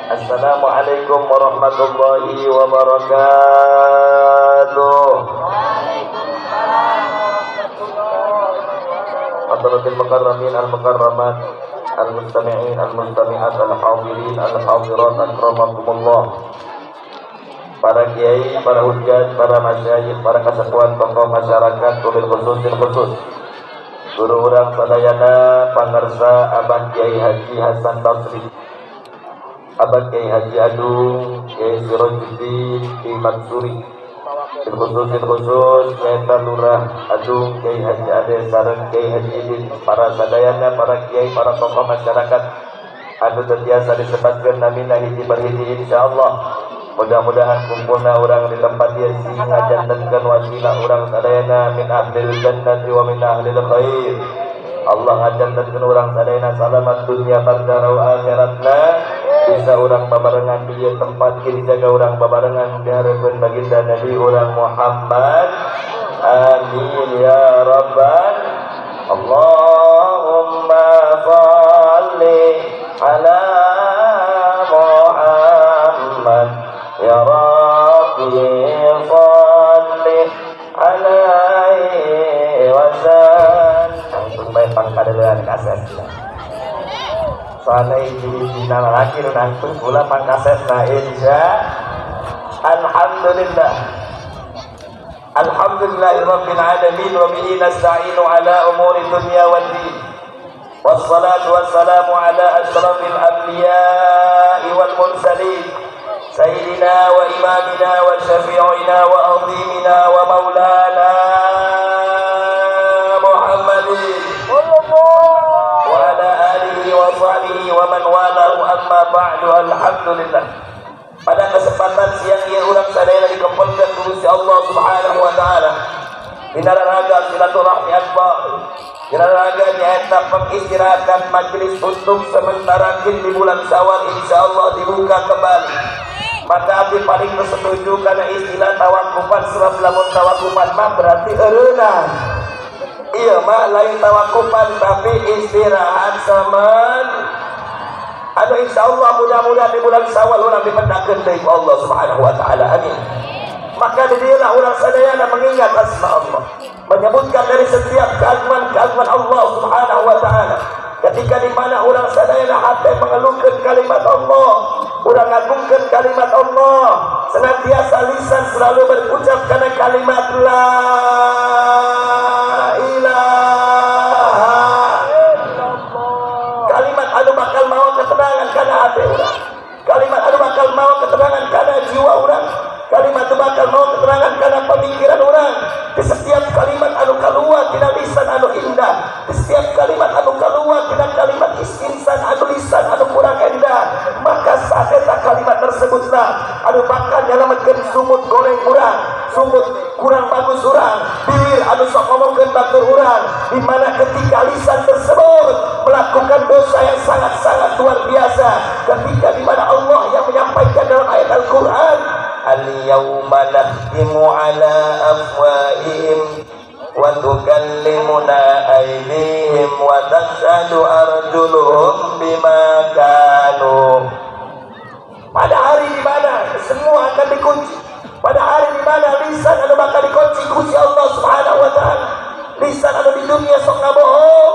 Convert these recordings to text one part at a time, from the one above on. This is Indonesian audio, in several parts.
Assalamualaikum warahmatullahi wabarakatuh. Hadratil mukarramin al-mukarramat al-mustami'in al-mustami'at al-hadirin al-hadirat akramakumullah. Para kiai, para hujjat, para masyayikh, para kasakuan tokoh masyarakat, wabil khusus guru urang sadayana pangarsa Abah Kiai Haji Hasan Basri, Abah Kiai Haji Adung, Kiai Sirojuddin, Kiai Mansuri, khusus Nyata Lurah Adung, Kiai Haji Ade sareng Kiai Haji Idin, para sadayana, para kiai, para tokoh masyarakat anu setiasa disebutkeun namina hiji per hiji insyaallah. Mudah-mudahan kumpulna urang di tempat ieu sing ngajantenkeun wasilah urang sadayana min ahlil jannati wa min ahlil khair. Allah ngajantenkeun urang sadayana salamat dunya bardarau akhiratna, bisa urang babarengan di tempat kiri jaga urang babarengan dihareupeun baginda Nabi urang Muhammad. Amin ya rabbal Allahumma shalli ala Muhammad ya Rabbi shalli alaihi wasallam. Langsung bae pangkadeuleuan kasetna. Soalnya ini dina lagi langsung pula pangkasetna insya. Alhamdulillah. Alhamdulillahirabbil alamin wa bihi nasta'inu ala umuri dunya wad din. Wassalatu wassalamu ala asyrafil anbiya'i wal mursalin. Sayyidina wa imamina wa syafi'ina wa azimina wa maulana Muhammadin wa ala alihi wa sahbihi wa man walahu amma ba'du. Alhamdulillah. Pada kesempatan siang yang urang sadaya dikumpulkan ku Gusti Allah Subhanahu wa taala dina raraga silaturahmi akbar, dina raraga nyaeta pengistirahatan majelis untuk sementara di bulan Syawal insyaallah dibuka kembali. Maka abdi paling setuju karena istilah tawakufan, sebab lamun tawakufan mah berarti eureunah. Iya mah lain tawakufan tapi istirahat saman. Anu insyaallah mudah-mudahan di bulan Syawal urang dipendakeun deui ku Allah Subhanahu wa taala. Amin. Maka di dieulah urang sadayana mengingat asma Allah, menyebutkan dari setiap keagungan Allah Subhanahu wa taala. Ketika di mana urang sadayana hati mengeluhkan kalimat Allah, urang ngagungkeun kalimat Allah, senantiasa lisan selalu berucap karena kalimat la ilaha illallah. Kalimat anu bakal mau ketenangan karena hati urang, kalimat anu bakal mau ketenangan karena jiwa urang, kalimat anu bakal mau ketenangan karena pemikiran urang. Di setiap kalimat anu kaluar tina lisan anu indah, di setiap kalimat anu kaluar tina kalimat insan anu lisan anu kurang indah, maka saeta kalimat tersebutlah anu bakal nyalametkeun sumut goreng urang, sumut kurang bagus urang, bibir anu sok ngomongkeun batur urang, di mana ketika lisan tersebut melakukan dosa yang sangat-sangat luar biasa, ketika di mana Allah yang menyampaikan dalam ayat Al-Qur'an, al-yawma nakhtimu ala afwahihim wa tukallimuna aydihim wa tashhadu arjuluhum bima kanu. Pada hari di mana semua akan dikunci, pada hari di mana lisan anu bakal dikunci Gusti Allah Subhanahu wa taala. Lisan anu di dunia sok ngabohong,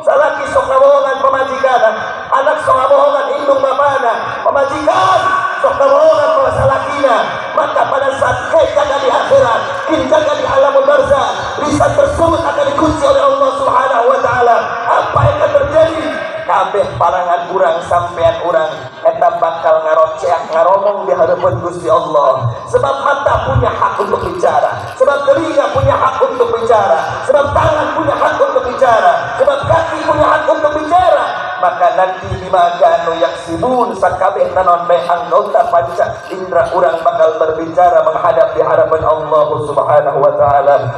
salaki sok ngabohongan pamajikan, anak sok ngabohongan indung bapana, pamajikan sok ngabohongan salakina. Maka pada saat kita di akhirat, kita di alamul barzah, lisan tersebut akan dikunci oleh Allah Subhanahu wa taala. Apa yang akan terjadi? Kabeh parangan urang sampean urang eta bakal ngaroceak ngaromong di hadapan Gusti Allah. Sebab mata punya hak untuk bicara, sebab telinga punya hak untuk bicara, sebab tangan punya hak untuk bicara, sebab kaki punya hak untuk bicara. Maka nanti dimaganu yaksibun sakabeh nanon bae anggota panca indra urang bakal berbicara menghadap di hadapan Allah Subhanahu wa taala.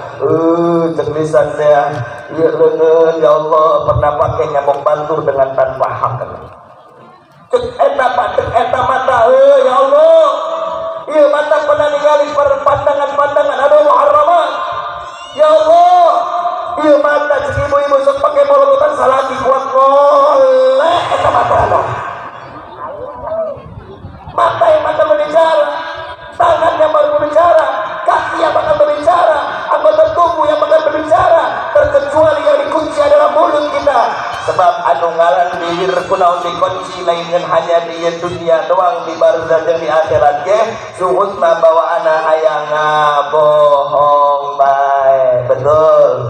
Cek lisan teh ieu leungeun ya Allah pernah pake nyambung bantur dengan tanpa hak. Cek eta mata ya Allah. Ieu mata pernah ningali pandangan-pandangan anu muharramat. Ya Allah, ieu mata cek ibu-ibu sok pake bolongan salaki kuat golek eta mata anu. mata yang akan berbicara, tangan yang baru berbicara, kaki yang bakal berbicara, anggota tubuh yang bakal berbicara, terkecuali yang dikunci adalah mulut kita. Sebab anu ngaran bibir kunaon dikunci lain hanya di dunia doang, di barzah jeung di akhirat ge suhud mah bawaana aya ngabohong bae. Betul.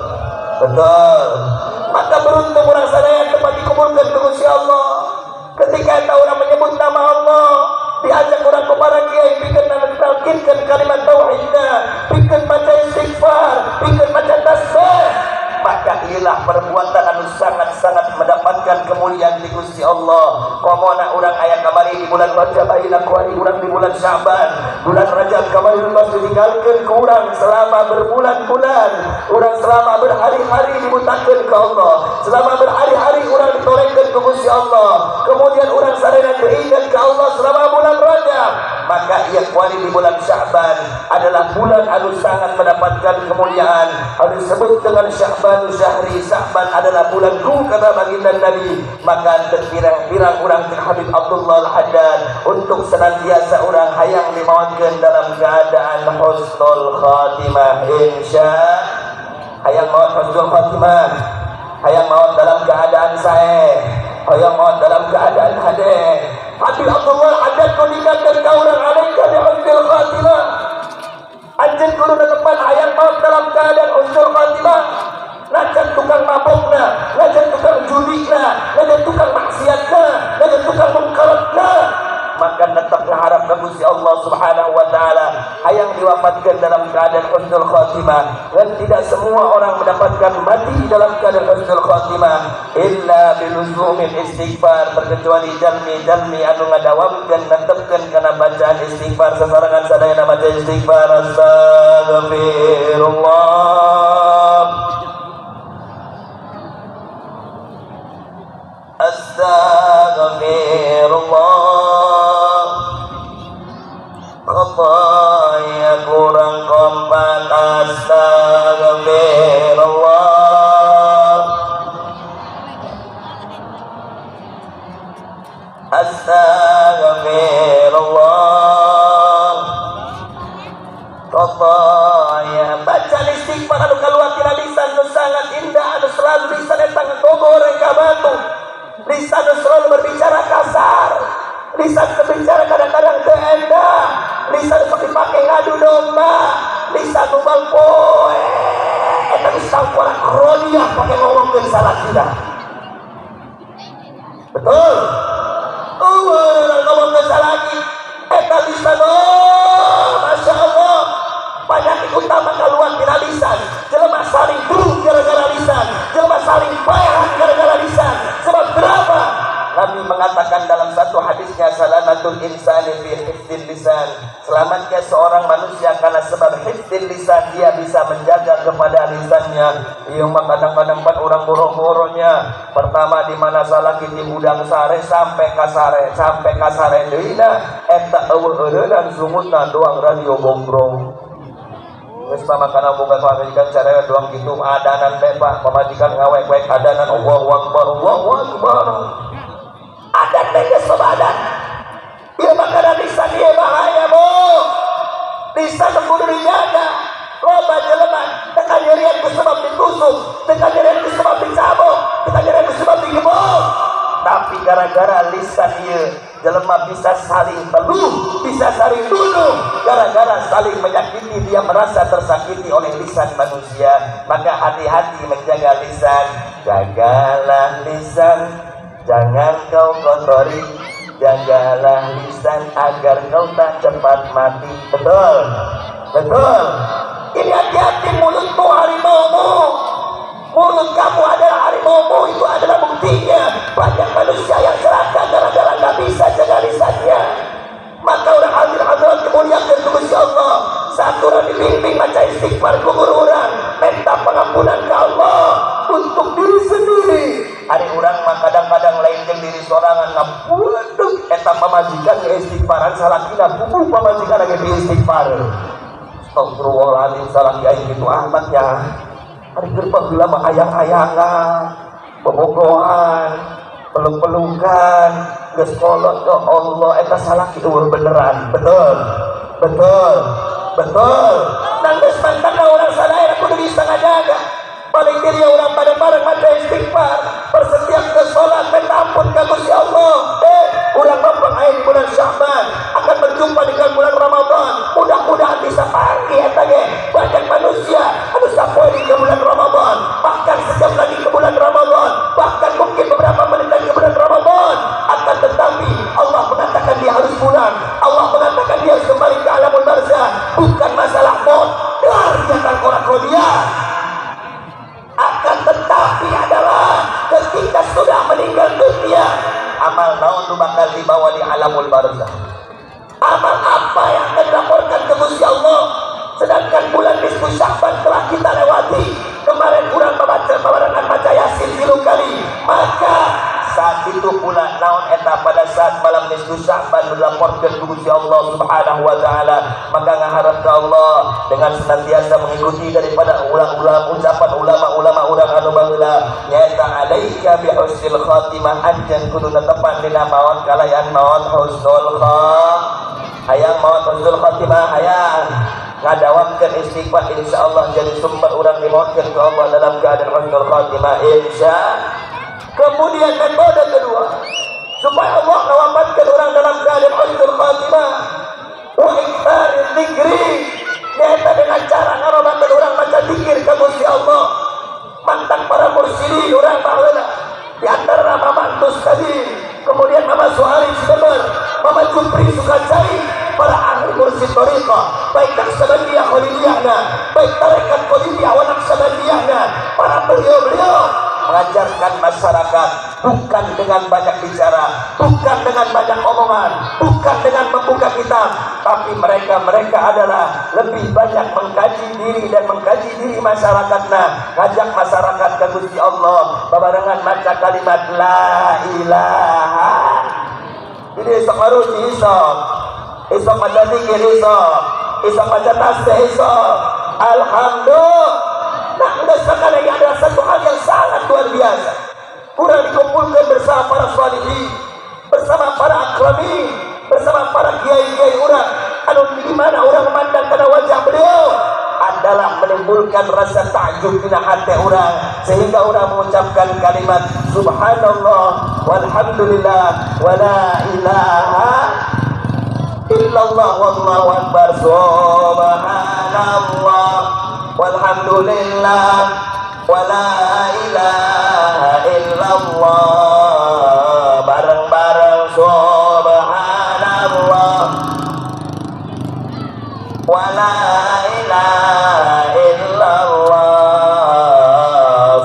Maka beruntung orang sadaya tempat dikuburkan ke Gusti Allah. Ketika eta orang menyebut nama Allah, diajak orang kepada kiai bikin mentalkinkan kalimat tauhidnya, bikin baca istighfar, bikin baca tasbih, maka inilah perbuatan anu sangat-sangat mendapatkan kemuliaan di Gusti Allah. Komona urang aya kamari di bulan Rajab, ayeuna kuari urang di bulan Syaban. Bulan Rajab kamari geus ditinggalkeun ku urang selama berbulan-bulan. Urang selama berhari-hari dibutakeun ke Allah. Selama berhari-hari urang ditorekeun ke Gusti Allah. Kemudian urang sadaya keinget ke Allah selama bulan Rajab. Maka ia kuari di bulan Syaban adalah bulan anu sangat mendapatkan kemuliaan. Anu disebut dengan Syaban Syahri. Syaban adalah bulanku kata baginda Nabi. Maka terpirang-pirang urang Habib Abdullah Al-Haddad untuk senantiasa urang hayang dimawankeun dalam keadaan husnul khatimah. Hayang maot husnul khatimah, hayang maot dalam keadaan sae, hayang maot dalam keadaan hade. Habib Abdullah Al-Haddad meninggalkan ka urang alaika bi husnul khatimah. Anjeun kudu netepan hayang maot dalam keadaan husnul khatimah. Najan tukang mabukna, najan tukang judikna, najan tukang maksiatna, najan tukang mungkaratna, maka tetap berharap ke Gusti Allah Subhanahu wa taala hayang diwafatkan dalam keadaan husnul khatimah. Dan tidak semua orang mendapatkan mati dalam keadaan husnul khatimah illa biluzumil istighfar, terkecuali jalmi anu ngadawamkeun netepkeun kana bacaan istighfar. Sasarangan sadayana baca istighfar. Astagfirullah, khataya kurang kompak. Astagfirullah, astagfirullah, khataya. Baca istighfar anu kaluar tina lisan nu sangat indah, anu selalu lisan eta ngogoreng ka batu. Lisan selalu berbicara kasar, lisan berbicara kadang-kadang keendah, lisan seperti pakai ngadu domba, lisan ubal poe. Eta lisan orang kroniah pakai ngomongkeun salah tidak. Betul. Ngomongkeun salah lagi. Eta lisan masya Allah. Penyakit utama keluar tina lisan. Jelema saling buruk gara-gara lisan, jelema saling bayaran gara-gara lisan. Sebab berapa? Nabi mengatakan dalam satu hadisnya, salamatul insani fi hifdzil lisan. Selamatnya seorang manusia karena sebab hifdzil lisan, dia bisa menjaga kepada lisannya. Ieu mah kadang-kadang pan urang boro-boronya. Pertama di mana salah kiti budang sare sampai ka sare deuna eta eueuh-eueunan sumutna doang radio gombrong. Geus pamakana boga pamajikan cara doang kitu adanan teh Pak, pamajikan ngawek-wek adanan Allahu Akbar, Allahu Akbar. Adan teh geus badan. Ieu makanan lisan ieu bahaya, Bu. Lisan kudu dijaga. Loba jelema teu nyerian ku sebab ditusuk, teu nyerian ku sebab dicabok, teu nyerian ku sebab digebok. Tapi gara-gara lisan ieu jelema bisa saling teluh, bisa saling bunuh. Gara-gara saling menyakiti, dia merasa tersakiti oleh lisan manusia. Maka hati-hati menjaga lisan. Jagalah lisan, jangan kau kotori. Jagalah lisan agar kau tak cepat mati. Betul, betul. Ini hati-hati, mulutmu harimaumu. Mulut kamu adalah harimaumu, itu adalah buktinya. Banyak manusia yang celaka gara-gara gak bisa jaga lisannya. Maka orang hadirat kemuliaan Gusti Allah, satu orang dibimbing baca istighfar kubur orang, minta pengampunan ke Allah untuk diri sendiri. Hari orang mah kadang-kadang lain jeung diri sorangan ngapuleug eta pamajikan istighfaran salakina kubu pamajikan lagi istighfar. Astagfirullahaladzim, salaki aya kitu amat ya. Hari gerbang gila mah ayang-ayangan, bobogohan, peluk-pelukan, geus kolot ya Allah eta salaki eueuh beneran betul nang geus mantapna urang sadaya kudu bisa ngajaga paling diri orang bareng-bareng maca istighfar bersetiap ke salat minta ampun ka Gusti Allah urang bapak aya di bulan Sya'ban akan berjumpa dengan bulan Ramadan mudah-mudahan bisa panggil eta ge banyak manusia anu sapoe di bulan Ramadan bahkan sejam lagi ke bulan Ramadan bahkan mungkin beberapa menit lagi ke bulan Ramadan akan tetapi Allah mengatakan dia harus pulang Allah mengatakan dia harus kembali ke alamul barzah bukan masalah maut dia kan dia akan tetapi adalah ketika sudah meninggal dunia amal naon nu bakal dibawa di alamul barzah amal apa yang akan dilaporkan ke Gusti Allah sedangkan bulan nisfu Sya'ban telah kita lewati kemarin kurang babarengan maca Yasin 3 kali maka saat itu pula naon eta pada saat malam nisfu Sya'ban dilaporkan ke Gusti Allah Subhanahu wa taala maka ngaharap ke Allah dengan senantiasa mengikuti daripada ucapan ulama-ulama urang anu baheula nyaeta alaika bi husnil khatimah anjeun kudu netepan dina maot kalayan maot husnul hayang maot husnul khatimah hayang ngadawamkeun istighfar insyaallah jadi sumber urang dimohkeun ke Allah dalam keadaan husnul khatimah kemudian metode kedua supaya Allah mewafatkan orang dalam keadaan husnul khatimah wa iktsaril dzikri yaitu dengan cara ngarobakeun orang baca zikir ka Gusti Allah mantan para mursyidin urang baheula di antara Mama Tustadi kemudian Mama Suhari Sidemer Mama Jupri Sukacai para ahli mursyid thariqah baik Naqsabandiyah Khaliliyahna baik tarekat Qadiriyah wa Naqsabandiyahna para beliau-beliau mengajarkan masyarakat bukan dengan banyak bicara, bukan dengan banyak omongan, bukan dengan membuka kitab, tapi mereka adalah lebih banyak mengkaji diri dan mengkaji diri masyarakatnya, ngajak masyarakat ke Gusti Allah, babarengan maca kalimat la ilaha. Jadi esok harus esok maca zikir esok maca tasbih esok. Alhamdulillah. Nah, udah sekali ada satu hal yang sangat luar biasa. Kurang dikumpulkan bersama para salihin, bersama para akrami, bersama para kiai-kiai urang. Anu di mana orang memandang karena wajah beliau adalah menimbulkan rasa takjub di hati orang sehingga orang mengucapkan kalimat subhanallah walhamdulillah wala ilaha illallah wallahu akbar subhanallah walhamdulillah wala ilaha illallah bareng-bareng subhanallah wala ilaha illallah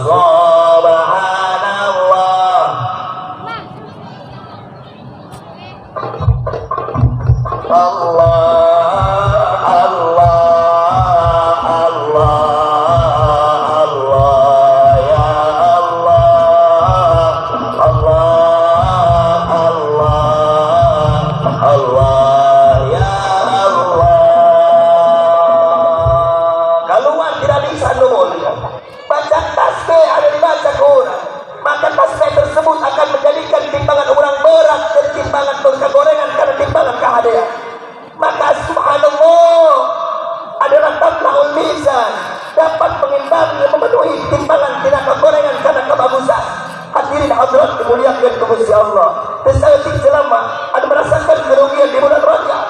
subhanallah Allah tersebut akan menjadikan timbangan orang berat dan timbangan berkegorengan karena timbangan kehadiran. Maka subhanallah adalah tamlahul mizan, dapat mengimbangi memenuhi timbangan tidak kegorengan karena kebagusan. Hadirin hadirat dimuliakan Gusti Allah. Sesatik selama ada merasakan kerugian di bulan Rajab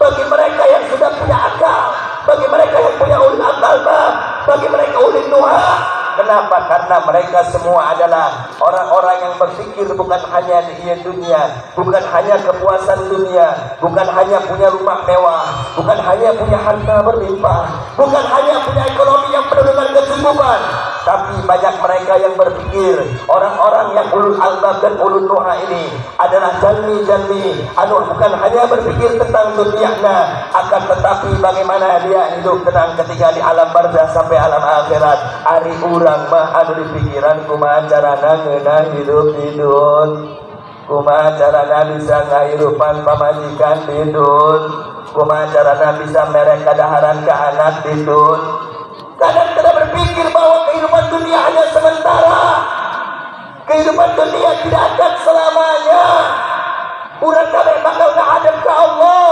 bagi mereka yang sudah punya akal, bagi mereka yang punya ulil albab, bagi mereka ulil nuha. Kenapa? Karena mereka semua adalah orang-orang yang berpikir bukan hanya di dunia, bukan hanya kepuasan dunia, bukan hanya punya rumah mewah, bukan hanya punya harta berlimpah, bukan hanya punya ekonomi yang penuh dengan kecukupan, tapi banyak mereka yang berpikir orang-orang yang ulul albab dan ulul nuha ini adalah jalmi-jalmi, bukan hanya berpikir tentang dunianya, akan tetapi bagaimana dia hidup tenang ketika di alam barzah sampai alam akhirat. Ari urang mah anu di pikiran kumaha carana ngeunah hidup di dunia, kumaha carana bisa ngahirupan pamajikan di dunia, kumaha carana bisa merek kadaharan ke anak di dunia. Kadang tidak berpikir bahwa kehidupan dunia hanya sementara, kehidupan dunia tidak akan selamanya. urang kabeh bakal ngadep ka Allah,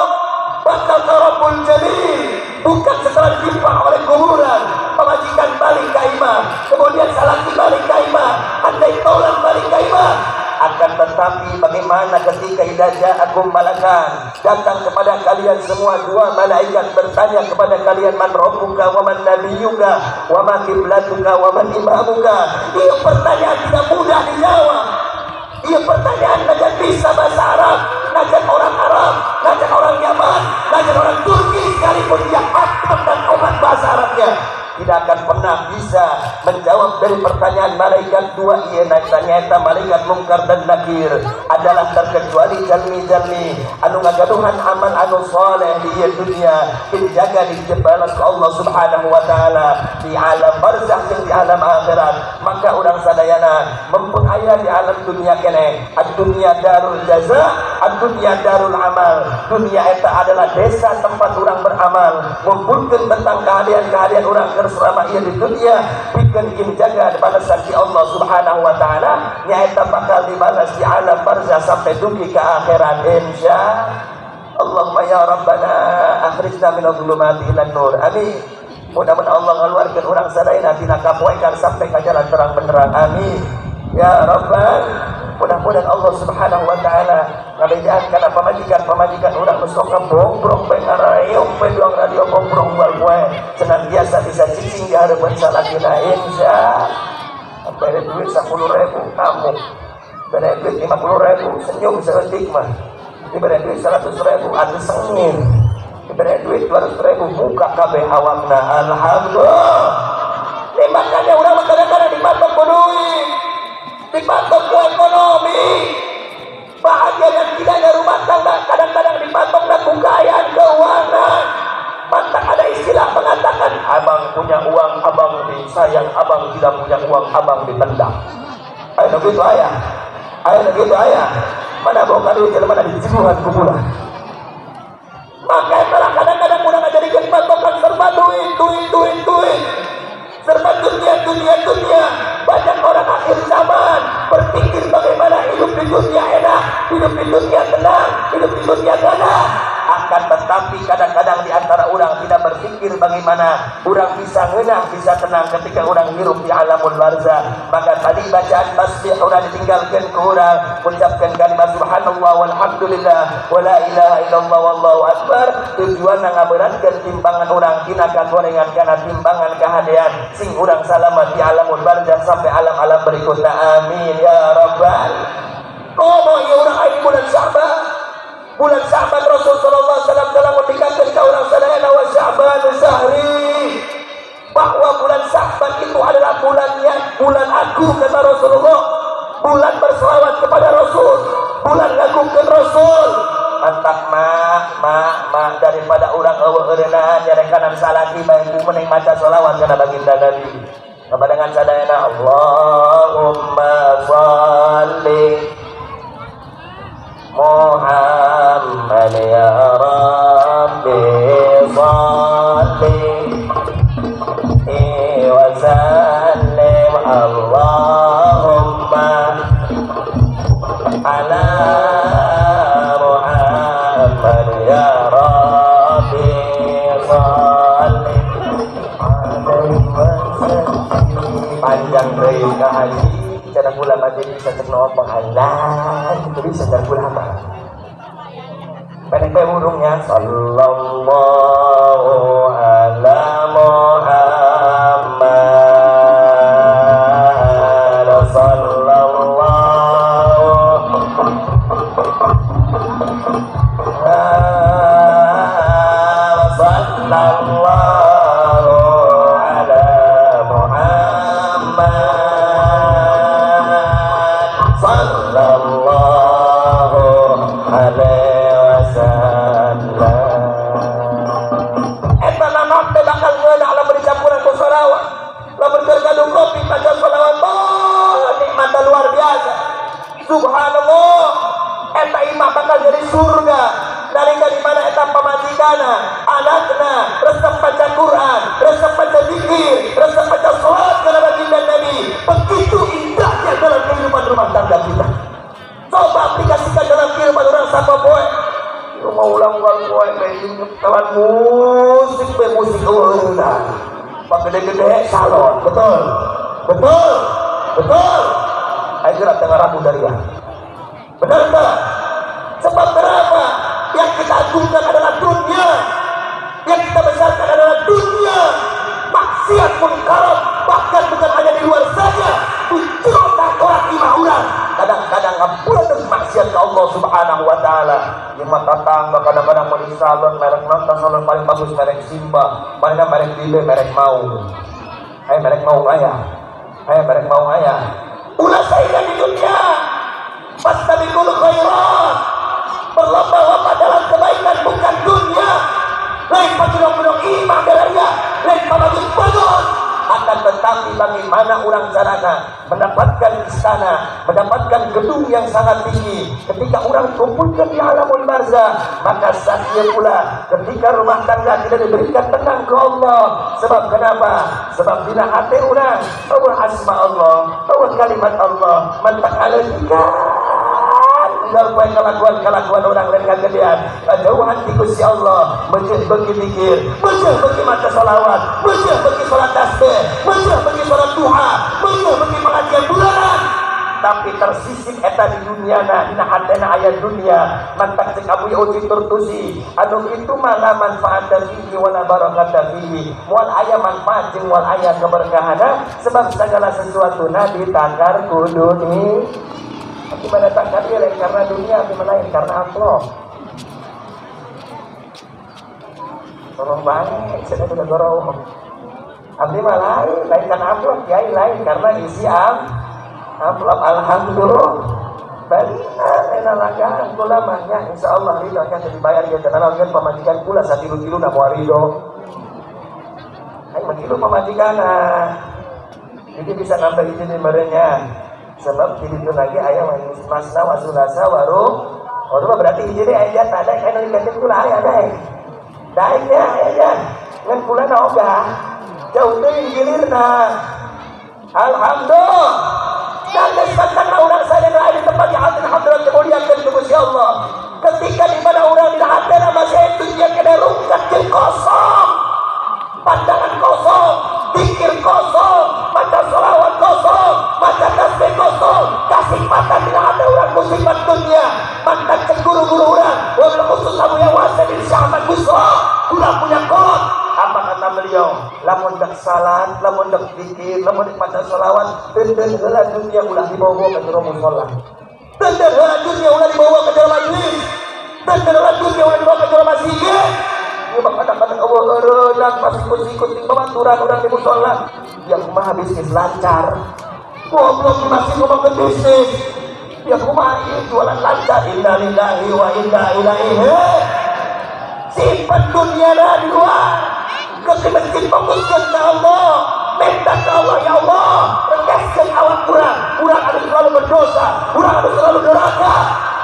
bakal ka Rabbul Jalil, bukan setelah ditimpang oleh kuburan. Pemajikan balik ka imam, kemudian salaki balik ka imam, andai tolong balik ka imam. Akan tetapi bagaimana ketika idza ja'akum malakan, datang kepada kalian semua dua malaikat bertanya kepada kalian, man rabbuka wa man nabiyyuka wa ma qiblatuka wa man imamuka. Ini pertanyaan tidak mudah dijawab. Ia pertanyaan najan bisa bahasa Arab, najan orang Arab, najan orang Yaman, najan orang Turki, sekalipun dia paham dan obat bahasa Arabnya, tidak akan pernah bisa menjawab dari pertanyaan malaikat dua. Ia ternyata malaikat Munkar dan Nakir adalah terkecuali jalmi-jalmi anu ngagaduhan amal anu soleh di dunia, dijaga dibalas ke Allah subhanahu wa ta'ala di alam barzakh dan di alam akhirat. Maka orang sadayana mumpun aya di alam dunia kene, ad-dunya darul jaza, ad-dunya darul amal. Dunia eta adalah desa tempat orang beramal, ngumpulkeun tentang keahlian-keahlian orang selama ia di dunia, bikin jaga balasan di Allah subhanahu wa ta'ala, nyaita bakal dibalas di alam barzah sampai dugi ke akhirat insya Allahumma ya Rabbana akhrijna minadh dhulumati ilan nur. Amin. Mudah-mudahan Allah ngeluarkan orang sadayana tina kapoekan sampai ke jalan terang benerang. Amin ya Rabbal. Mudah-mudahan Allah subhanahu wa ta'ala ngabejaan karena pemajikan orang nusoka bongbrong pengarayong peduang radio bongbrong bual-bual senantiasa bisa cicing di hadapan salakina insya beri duit 10.000 kamu beri duit 50.000 senyum seretik mah diberi duit 100.000 ada sengir diberi duit 200.000 buka kabeh awakna. Alhamdulillah. Ini makanya orang kadang-kadang dipatok duit, dipatok ku ekonomi, bahagia dan tidaknya rumah tangga kadang-kadang dipatok dan kekayaan keuangan. Mantap ada istilah mengatakan abang punya uang abang disayang, abang tidak punya uang abang ditendang. Ayo begitu ayah, ayo begitu ayah. Mana bawa duit dan mana dijual kuburan. Maka itulah kadang-kadang orang menjadikan patokan serba duit, serba dunia. Banyak orang akhir zaman berpikir bagaimana hidup di dunia enak, hidup di dunia tenang, hidup di dunia ganas. Akan tetapi kadang-kadang di antara orang tidak berpikir bagaimana orang bisa ngenah, bisa tenang ketika orang hidup di alamul barzah. Maka tadi bacaan tasbih orang ditinggalkan ke orang, mengucapkan kalimat subhanallah walhamdulillah wala ilaha illallah wallahu akbar, tujuan ngaberatkan timbangan orang tina kagorengan kana timbangan kehadian sing orang salamat di alamul barzah sampai alam-alam berikutnya. Amin ya rabbal. Komo ya orang ini bulan Sya'ban Rasul sallallahu alaihi wasallam telah mendikatkan ke orang sadayana wa Sya'ban sahri, bahwa bulan Sya'ban itu adalah bulan aku kata Rasulullah, bulan berselawat kepada Rasul, bulan ngagungkeun Rasul. Mantap mak daripada orang eueuh-eureunaan nyarekan salaki bae ku mending maca selawat kana baginda Nabi. Kepada sadayana Allahumma shalli Muhammad ya Rabbi shalli wa sallim Allahumma ala Muhammad ya Rabbi shalli alaihi wasallam. Panjang dari haji cara pula majelis terkenal penghalang itu bisa dan pula apa pendek burungnya sallallahu ala Muhammad sallallahu subhanallah, eta imah bakal jadi surga. Dari mana eta pamajikana, anakna, resep baca Quran, resep baca zikir, resep baca sholat karena baginda Nabi. Begitu indahnya dalam kehidupan rumah tangga kita. Coba aplikasikan dalam kehidupan orang wal poe being kawan musik be musik urang. Pak gede-gede salon, betul. Betul. Betul. Ayo gerak tengah rabu dari ya. Benar enggak? Sebab kenapa? Yang kita agungkan adalah dunia. Yang kita besarkan adalah dunia. Maksiat munkar, bahkan bukan hanya di luar saja, dicerita orang lima orang. Kadang-kadang ampunan dan maksiat ke Allah Subhanahu wa taala. Lima tatangga kadang-kadang mau salon merek nonton salon paling bagus merek Simba, mana merek Bibe, merek Mau. Hai merek Mau ayah. Hai merek Mau ayah. Ulah saingan di dunia. Fastabiqul khairat. Berlomba-lomba dalam kebaikan bukan dunia. Lain pagulong-gulong iman darahnya, lain bagus-bagus. Akan tetapi bagaimana orang caranya mendapatkan istana, mendapatkan gedung yang sangat tinggi. Ketika orang kumpulkan di alamul barzah, maka saatnya pula ketika rumah tangga tidak diberikan tenang ke Allah. Sebab kenapa? Sebab bila hati orang tahu asma Allah, tahu kalimat Allah, mantak alaikan tinggal buat kelakuan orang lain kegedean jauhan di Gusti Allah, masjid bagi zikir, masjid bagi maca salawat, masjid bagi salat tasbih, masjid bagi salat duha, masjid bagi pengajian bulanan. Tapi tersisih eta di dunia dina hatena aya dunia mantak cek abu uji turtusi anu itu malah manfaat fihi wala barakata fihi wal aya manfaat jeung wal aya keberkahana sebab segala sesuatu nabi takar kudu ni tapi pada takar dia lain karena dunia tapi lain karena amplop. Tolong banget saya sudah gorong abdi mah lain karena amplop kiai lain karena isi amplop. Alhamdulillah benar enak lagaan kula mahnya insyaallah ridho nya dibayar dia tenang pamajikan kula satilu-tilu na moal ridho ai makilu pamajikan jadi bisa nambah izin di merenya sebab di situ lagi aya masna wasulasa warung mah berarti izin aya tak ada kana diketin kula aya daeknya aya ngan kula na ogah jauh teuing gilirna alhamdulillah dan disebabkan orang saya berada di tempat yang hadrat kemuliaan Gusti Allah. Ketika di mana orang di hati masih itu dia kena rungkat yang kosong, pandangan kosong, pikir kosong, baca salawat kosong, baca tasbih kosong, kasih mata di hati orang musibah dunia, mantan ke guru-guru orang, wabil khusus Abu Yawas dan Syahmat Busra, kurang punya kolot. Apa kata beliau? Lamun dak salat, lamun dak zikir, lamun dak baca salawat, teunteu heula dunia ulah dibawa ke jero musala. Teunteu heula dunia ulah dibawa ke jero majelis. Teunteu heula dunia ulah dibawa ke jero masjid. Ieu mah kadang-kadang eueuh eureunang pas ikut-ikut di babaturan urang di musala. Ya kumaha bisnis lancar. Goblok di masjid ngomong ke bisnis. Ya kumaha ieu jualan lancar. Inna lillahi wa inna ilaihi. Simpan dunia di luar. Ke masjid fokuskan ke Allah, minta ke Allah, ya Allah, rekeskan awak kurang anu selalu berdosa, kurang anu selalu durhaka.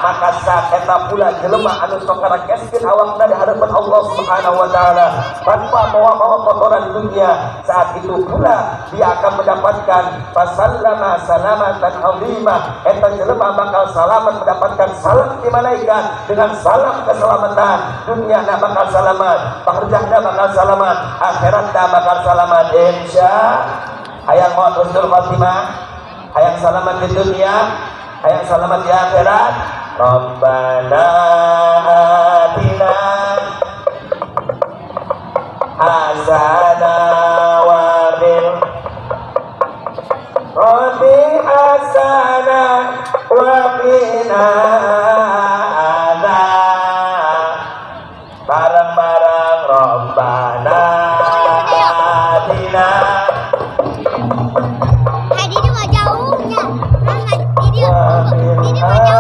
Maka saat eta pula jelema anu sok rekeskeun awakna di hadapan Allah Subhanahu wa taala tanpa bawa kotoran dunia, saat itu pula dia akan mendapatkan fasallama salamatan azimah. Eta jelema bakal selamat mendapatkan salam di malaikat dengan salam keselamatan. Dunia na bakal selamat, pekerjaanna bakal selamat, akhiratna bakal selamat insya. Hayang mau husnul khotimah, hayang selamat di dunia, hayang selamat di akhirat. Rabbana atina hasanah wa bil rabbi hasanah wa qina adzab bareng-bareng Rabbana atina Didi mau jauhnya Didi mau jauh Didi mau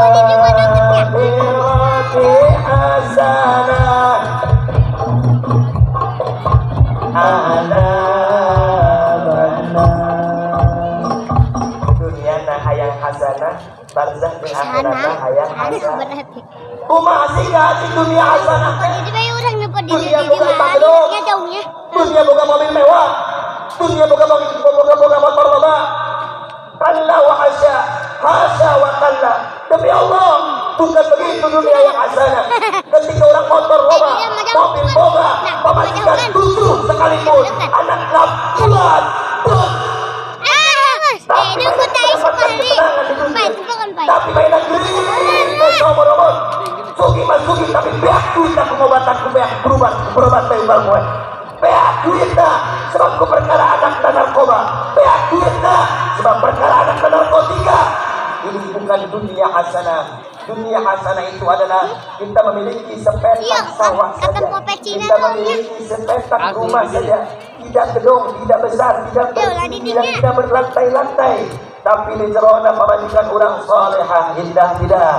dunia na hayang hasanah barzah di akhirat hayang hasanah kumaha sih di dunia hasanah Didi bae urang nepot di dunia Didi bukan mah gedung jauhnya dunia bukan mobil mewah dunia bukan motor mewah kalla wa hasya wa kalla demi Allah bukan begitu dunia yang hasanah. Ketika orang motor loba, mobil boga, pemajikan 7 sekalipun, anak 8 pun. Tapi main negeri, nomor sugi masuki tapi beak duit nak pengobatan ku beak berobat tembal gue. Beak duit dah sebab ku perkara anak dan narkoba. Beak duit dah sebab perkara anak dan narkotika. Ini bukan dunia hasanah. Dunia hasanah itu adalah kita memiliki sepetak sawah saja, kita memiliki sepetak rumah saja, tidak gedung, tidak besar, tidak bertinggi, tidak berlantai-lantai, tapi di jerona pemajikan orang solehah, indah tidak,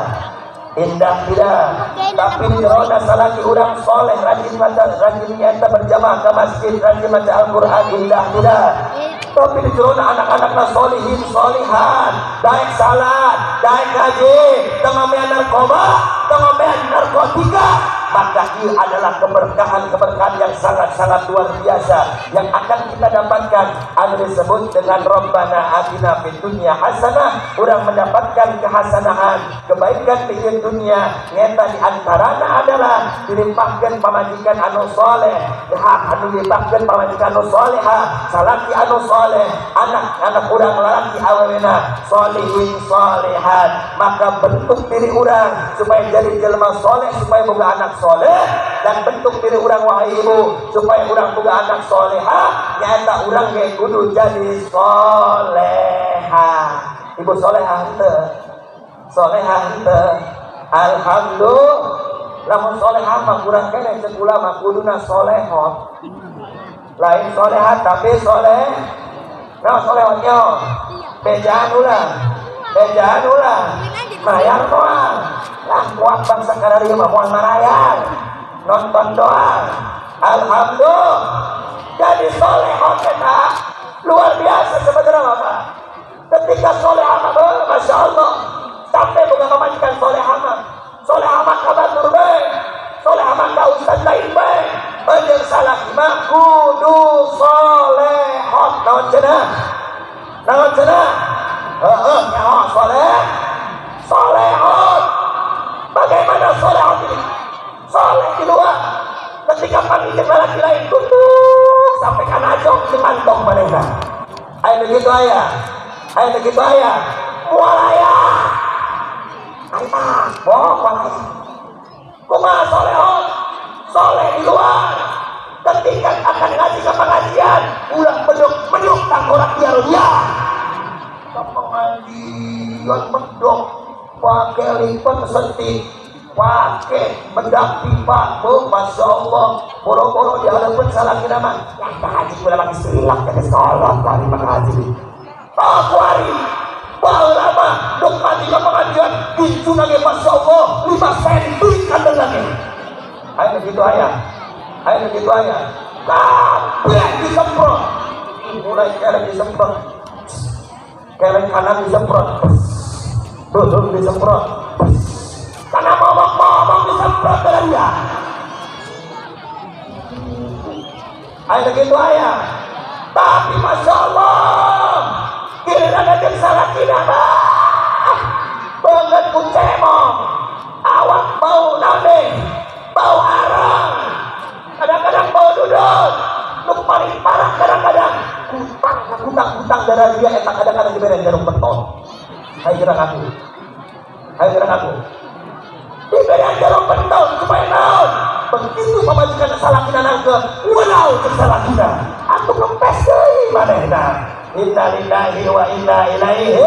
indah tidak. Tapi di jerona salaki orang soleh, rajin baca, rajin nyata berjamaah ke masjid, rajin baca Al-Quran, indah tidak. Tapi di jerona anak-anaknya solihin, solihan, daik salat, daik ngaji, tengomean narkoba, tengomean narkotika, maka ini adalah keberkahan yang sangat-sangat luar biasa yang akan kita dapatkan. Anu disebut dengan Rabbana atina fid dunya hasanah, orang mendapatkan kehasanahan, kebaikan di dunia. Nyata di antaranya adalah dilimpahkan pamajikan anu soleh, anu dilimpahkan pamajikan anu soleha, salaki anu soleh, anak-anak orang lelaki awalnya solihin solehat, maka bentuk diri orang supaya jadi jelma soleh, supaya boga anak soleh, dan bentuk diri orang wahai ibu supaya orang boga anak soleha, nyata orang kayak kudu jadi soleha. Ibu soleha hente, soleha hente, alhamdulillah. Lamun soleha mah kurang kene cek ulama kuduna solehot, lain soleha tapi soleh. Nah solehotnya bejaan ulah mayar doang lah, kuat bangsa karari mah moal marayar nonton doang. Alhamdulillah jadi solehot kita luar biasa sebenarnya Bapak. Ketika solehah mah masya Allah sampai bukan memajikan solehah mah kabatur be, solehah mah ka ustad lain be, anjeun salah mah kudu solehot. Naon cenah nyaho solehot. Bagaimana solehot ini? Soleh di luar ketika panggil laki lain tunduk sampai kan ajong di kantong mereka. Ayo begitu ayah mualaya ayah mualaya kumaha solehot, soleh di luar ketika akan ngaji ke pengajian ulah beduk tangkorak biar dia ke pengajian beduk pakai lipat sentik, pakai bedak pipa, masya Allah, boro-boro di hadapan salah kita mah yang haji pula pakai silap ke sekolah kali mengaji aku hari lama dok mati ke pengajian itu lagi masya Allah 5 senti kandang lagi. Ayo begitu ayah kabeh disemprot, mulai kereng disemprot, kereng kanan disemprot, belum disemprot, karena ngomong disemprot dengan dia. Ayo begitu ayah. Tapi masya Allah kira ada salah tidak banget ku cemong awak bau nabe bau arang, kadang-kadang bau duduk, lu paling parah kadang-kadang kutang darah dia etak kadang-kadang diberi jarum beton. Ayo gerak aku diberi jarum beton supaya naon begitu pemajikan salah kita nangke walau salah kita aku ngepes deui manehna. Inna lillahi wa inna ilaihi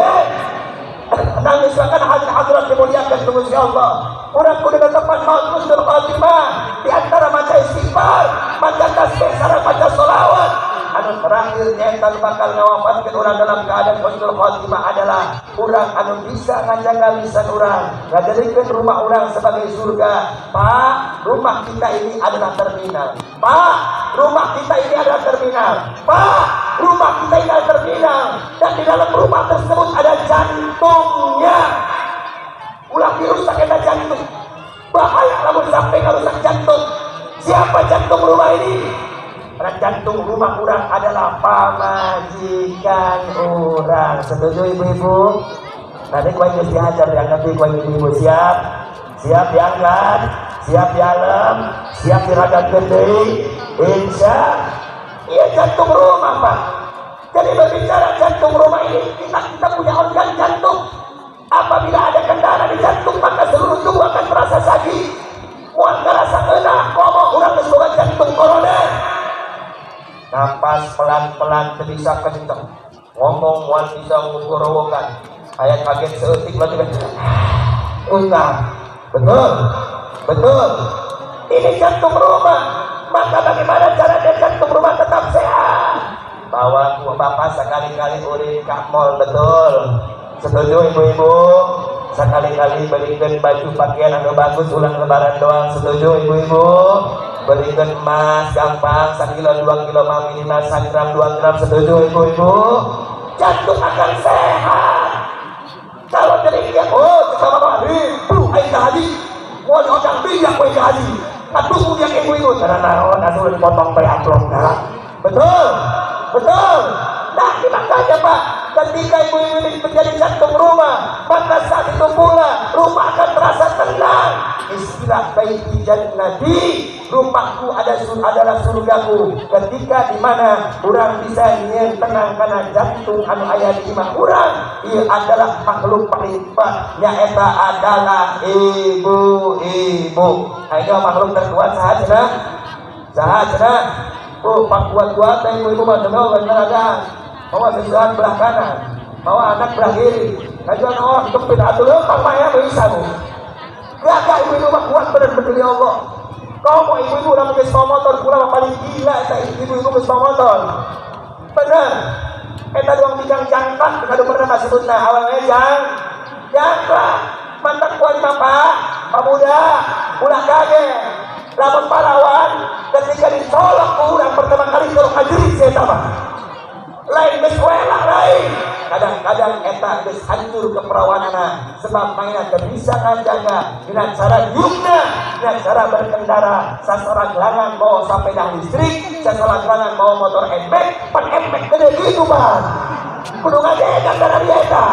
nangis akan hadirat dimuliakan Gusti Allah. Orang kudu tepat maut husnul khatimah di antara maca istighfar, maca tasbih sareng maca sholawat. Anu terakhir nyaeta bakal ngawafatkeun urang dalam keadaan husnul khatimah adalah urang anu bisa ngajaga lisan urang, ngajadikeun rumah urang sebagai surga. Pak, rumah kita ini adalah terminal. Pak, rumah kita ini adalah terminal. Pak, rumah kita ini adalah terminal. Dan di dalam rumah tersebut ada jantungnya. Ulah dirusak ada jantung. Bahaya kalau sampai rusak jantung. Siapa jantung rumah ini? Karena jantung rumah orang adalah pamajikan orang. Setuju ibu-ibu? Nanti kau yang dihajar diangkat kau ibu-ibu siap diangkat. siap di alam, siap di raga gede, insya iya jantung rumah Pak. Jadi berbicara jantung rumah ini, kita punya organ jantung. Apabila ada kendala di jantung, maka seluruh tubuh akan terasa sakit. Mual terasa enak, ngomong orang kesukaan jantung koroner. Napas pelan-pelan bisa kencang. Ngomong mual bisa menggorowokan. Ayat kaget seetik lagi. Enggak, betul. Ini jantung rumah. Maka bagaimana caranya jantung rumah tetap sehat? Bawa bapak sekali-kali urin mall, betul. Setuju ibu-ibu? Sekali-kali berikan baju pakaian yang bagus ulang lebaran doang. Setuju ibu-ibu? Berikan emas gampang 1 kilo 2 kilo minimal 1 gram 2 gram. Setuju ibu-ibu? Jantung akan sehat. Kalau demikian, kita bapak ayo ke haji. Mau diodang minyak ke haji. Aduh yang ibu-ibu karena naon asuh dipotong bae amplop. Betul. Nah, makanya Pak, ketika ibu-ibu ini menjadi jantung rumah, maka saat itu pula rumah akan terasa tenang. Istilah baiti jannati, rumahku adalah surgaku. Ketika di mana orang bisa nyen tenang karena jantung anu aya di imah urang, ieu adalah makhluk paling nya eta adalah ibu-ibu. Ayo makhluk terkuat sahaja. Pak kuat-kuat ibu-ibu mah dengar olahraga. Bawa sesuatu belah kanan, bawa anak belah kiri. Kajian kempit atuh leumpang mah ya bisa bu. Gagah ibu-ibu mah kuat bener-bener ya Allah. Kau mau ibu-ibu udah pakai sepeda motor pula paling gila eta ibu-ibu pakai sepeda motor. Bener. Eta doang bidang jangkak kado pernah masebutna awalnya jangkak. Mantap kuali Bapak, pemuda, ulah kaget. Lamun pahlawan ketika ditolak orang pertama kali kalau ngajerit saya tambah lain beswela lain kadang-kadang eta geus hancur keperawanana sebab mainan bisa ngajaga dengan cara yumna dengan cara berkendara sasara gelangan bawa sepeda listrik sasara gelangan bawa motor empek pan empek gede gitu Bang kudu ngajaga karena dia eta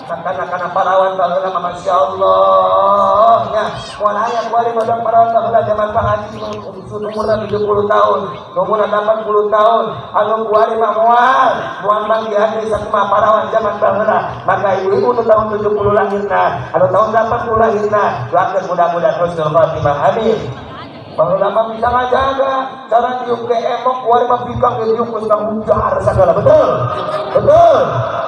karena pahlawan baheula Masya Allah nya moal aya kuali modal pahlawan baheula zaman Pak Haji umurna 70 tahun umurna 80 tahun anu kuali mah moal bang dihandai sakumaha pahlawan zaman baheula maka ibu-ibu nu tahun 70 lahirna anu tahun 80 lahirna doakeun mudah-mudahan husnul khotimah amin. Baheula mah bisa ngajaga cara tiup ke emok kuali mah bikang diuk geus ngahunjar sagala betul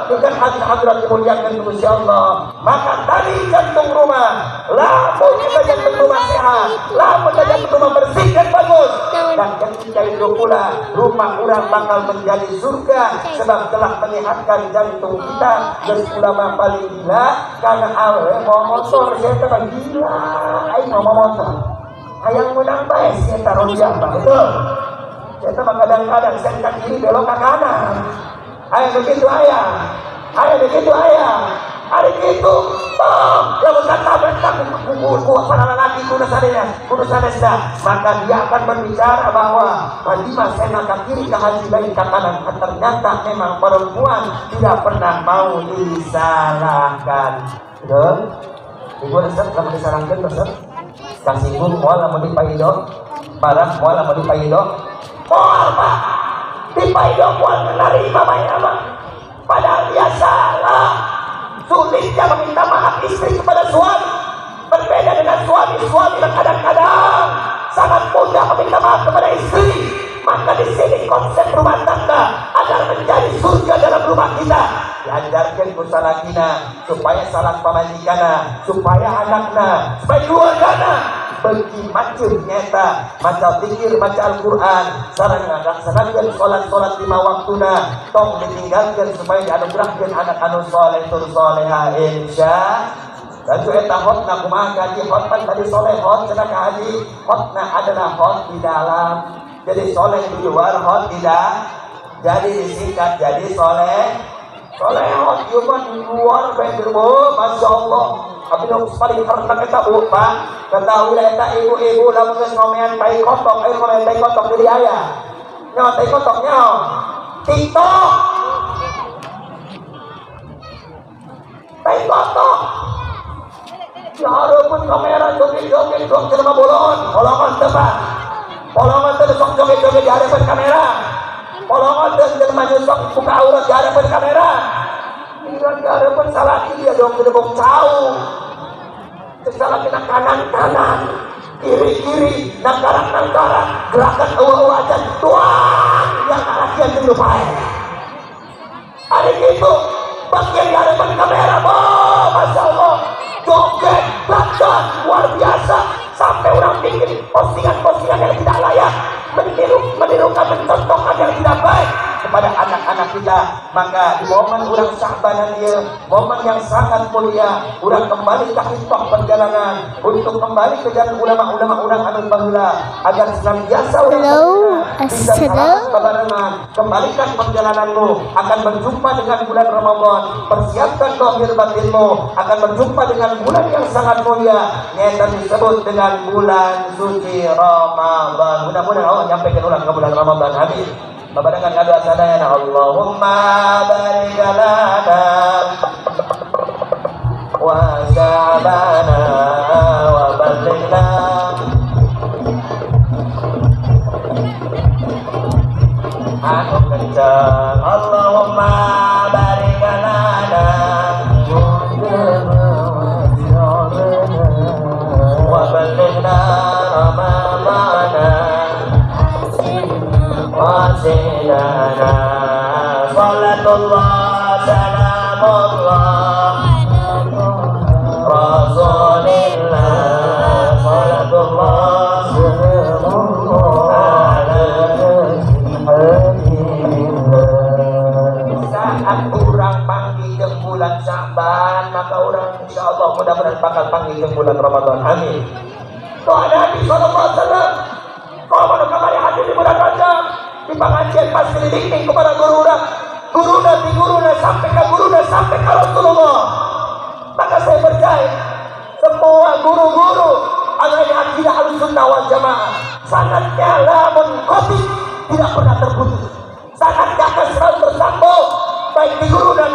bukan hadrat dimuliakan Gusti Allah. Maka tadi jantung rumah, lamun kita jantung rumah sehat, lamun jantung rumah bersih dan bagus, dan ketika itu pula rumah orang bakal menjadi surga sebab telah menyehatkan jantung kita. Dan ulama paling gila karena awe mau motor saya tekan gila, aing mau motor, hayang menang bae saya taruh apa betul. Saya mah kadang-kadang saya ke kiri belok ke kanan. Ayo begitu ayah. Hari itu lalu tabrak kuat para lelaki kudu sadaya maka dia akan berbicara bahwa Fatimah sena ke kiri ke haji lain ke kanan. Ternyata memang perempuan tidak pernah mau disalahkan. Betul? Ibu resep kalau disalahkan resep kasih ibu mual mau dipaido barang mual mau dipaido mual Pak dipaido mual menerima mah padahal dia salah. Sulitnya meminta maaf istri kepada suami berbeda dengan suami yang kadang-kadang sangat mudah meminta maaf kepada istri. Maka di sini konsep rumah tangga agar menjadi surga dalam rumah kita diajarkan kusalakina supaya salah pamajikana supaya anakna supaya keluargana bagi macam nyata maca zikir maca Al-Quran sareng ngalaksanakeun salat 5 waktuna tong ditinggalkeun supaya dianugerahkeun anak anu saleh tur saleha insya dan itu eta hotna kumaha gaji hotna tadi soleh hot cenah ka haji hotna adalah hot di dalam jadi soleh di luar hot tidak jadi disingkat jadi soleh hot cuma di luar bedroom Masya Allah. Tapi dong paling karena kita Pak ketahui lah kita ibu-ibu lamun geus ngomean tai kotok ngomean tai kotok jadi ayah nyawa tai kotoknya TikTok tai kotok Ya harapun kamera joget-joget dong jelema bolongan tepat. Bolongan teh sok joget-joget di hadapan kamera. Bolongan teh jelema sok buka aurat di hadapan kamera. Tidak di hadapan salah dia dong gedebong cau. Salah kita kanan, kiri, nangkarak, gerakan awal aja tuang yang kasihan dulu pae. Ada gitu, bagian di hadapan kamera, masya Allah, joget, belakang, luar biasa, sampai orang bikin postingan yang tidak layak, menirukan, mencontohkan yang tidak baik kepada anak-anak kita. Maka di momen orang Sya'ban dia, momen yang sangat mulia, orang kembali ke hitoh perjalanan untuk kembali ke jalan ulama-ulama orang anu baheula agar senantiasa orang bisa salat kebarengan. Kembalikan perjalananmu akan berjumpa dengan bulan Ramadan. Persiapkan zahir batinmu akan berjumpa dengan bulan yang sangat mulia, yaitu disebut dengan bulan suci Ramadan. Mudah-mudahan Allah nyampaikan ulang ke bulan Ramadan. Amin. Babadangan doa sadayana Allahumma barik lana wa Sya'bana wa ballighna anu kencang Allahumma barik lana wa ballighna Ramadana wasilana salatullah salamullah rasulillah salatullah salamullah saat orang panggil ke bulan Sya'ban maka orang insyaallah mudah-mudahan bakal panggil ke bulan Ramadan. Amin. Doa Nabi SAW kalau mau kembali hadir di bulan Rajab di pengajian pasti dibimbing kepada guruna sampai ke guruna sampai ke Rasulullah. Maka saya percaya semua guru-guru agama akidah Ahlussunnah wal Jamaah sangatnya lamun kopi tidak pernah terputus, sangatnya akan selalu bersambung baik di guruna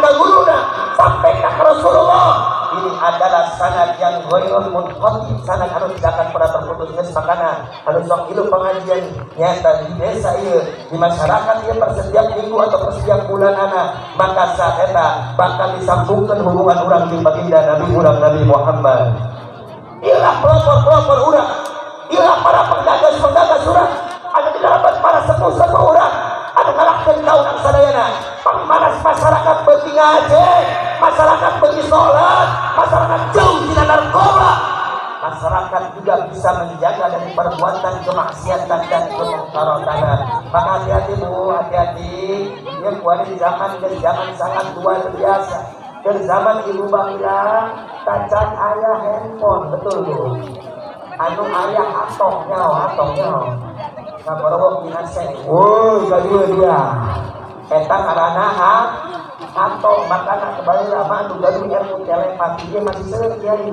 sampai ke Rasulullah. Ini adalah sanad yang ghairul munqati, sanad anu tidak akan pernah terputus. Makana anu sok hidup pengajian nyata di desa ieu, di masyarakat ieu per setiap minggu atau per setiap bulanana, maka saeta bakal disambungkan hubungan urang jeung baginda Nabi urang Nabi Muhammad. Ilah pelopor-pelopor urang, ilah para penggagas urang, anu didapat para sepuh-sepuh urang, anu ngalahkeun kaum sadayana, pamanas masyarakat beuti ngaji, masyarakat beuti salat, masyarakat jauh tidak narkoba. Masyarakat juga bisa menjaga dari perbuatan kemaksiatan dan kemungkaran. Maka hati-hati Bu, hati-hati. Yang kuat di zaman sangat luar biasa. Dari zaman Ibu Bangila, tacan ayah handphone, betul Bu. Anu ayah atongnya. Nah, baru binaseng. Oh, dia. Etang karena atau makanya kembali lama anu gaduh ilmu telepati dia masih seueur kiai.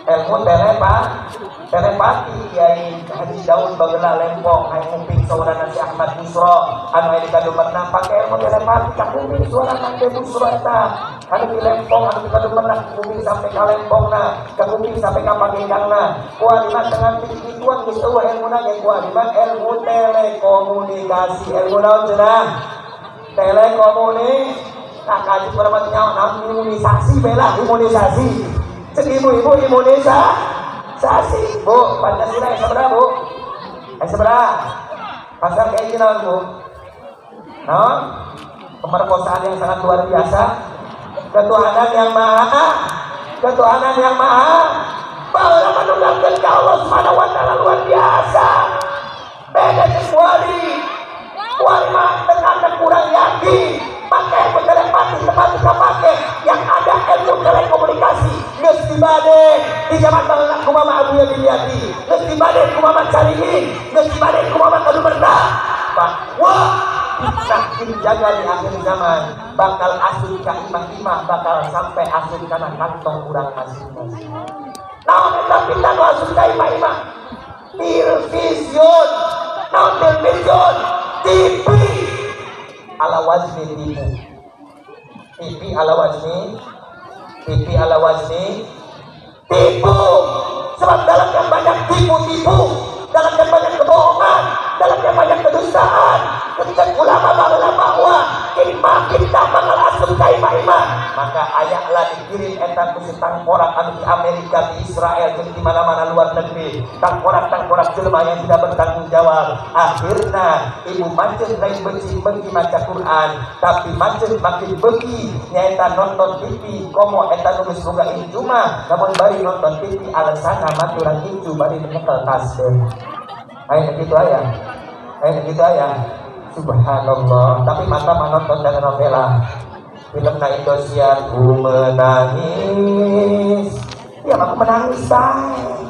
Ilmu telepati kiai Haji Daud Bagela Lempong aya kuping saudara si Ahmad Busro anu aya di Kadumerna pake ilmu telepati ka kuping suara Nanti Busro eta anu di Lempong anu di Kadumerna kuping sampai ka Lempongna ka kuping sampai ka Pagenggangna kualiman dengan pituan geus eueuh ilmuna ge kualiman ilmu telekomunikasi ilmu naon cenah telekomunikasi. Nah, kaji perempuan imunisasi bela imunisasi. Cek ibu imunisasi. Bu, Pancasila yang seberapa Bu? Seberapa? Pasal kayak gini Bu. No? Pemerkosaan yang sangat luar biasa. Ketuhanan yang maha. Bahwa menunggalkan ke Allah Subhanahu wa Ta'ala luar biasa. Beda wali mah dengan kurang yakin. Pakai ilmu telepati tempat kita pakai yang ada ilmu telekomunikasi geus dibade di zaman baheula kumaha Abu Ya Bilyati geus dibade kumaha Carihin geus dibade kumaha Kadumerna bahwa kita dijaga di akhir zaman bakal asuh ka imah-imah bakal sampai asuh kana kantong urang masing-masing. Naon eta pindah nu asuh ka imah-imah? Television. Naon television? TV ala wazni TV ala wazni tipu. Sebab dalam yang banyak tipu-tipu, dalam yang banyak kebohongan, dalam yang banyak kedustaan, ketika ulama bangunan bahwa ini makin tambah ngelasuk kaimah-imah, maka ayatlah dikirim etan kusi tangkorak anu di Amerika, di Israel, dan di mana-mana luar negeri, tangkorak-tangkorak jelema yang tidak bertanggung jawab. Akhirnya ibu mancing lain benci maca Quran, tapi mancing makin benci nyata nonton TV, komo etan nulis boga injuma, namun bari nonton TV alasan maturan inju bari menyekel tasbih. Ayat gitu ayah, ayat gitu ayah. Subhanallah. Tapi mata menonton telenovela, film na Indosiar, ku menangis. Ya aku menangis baik.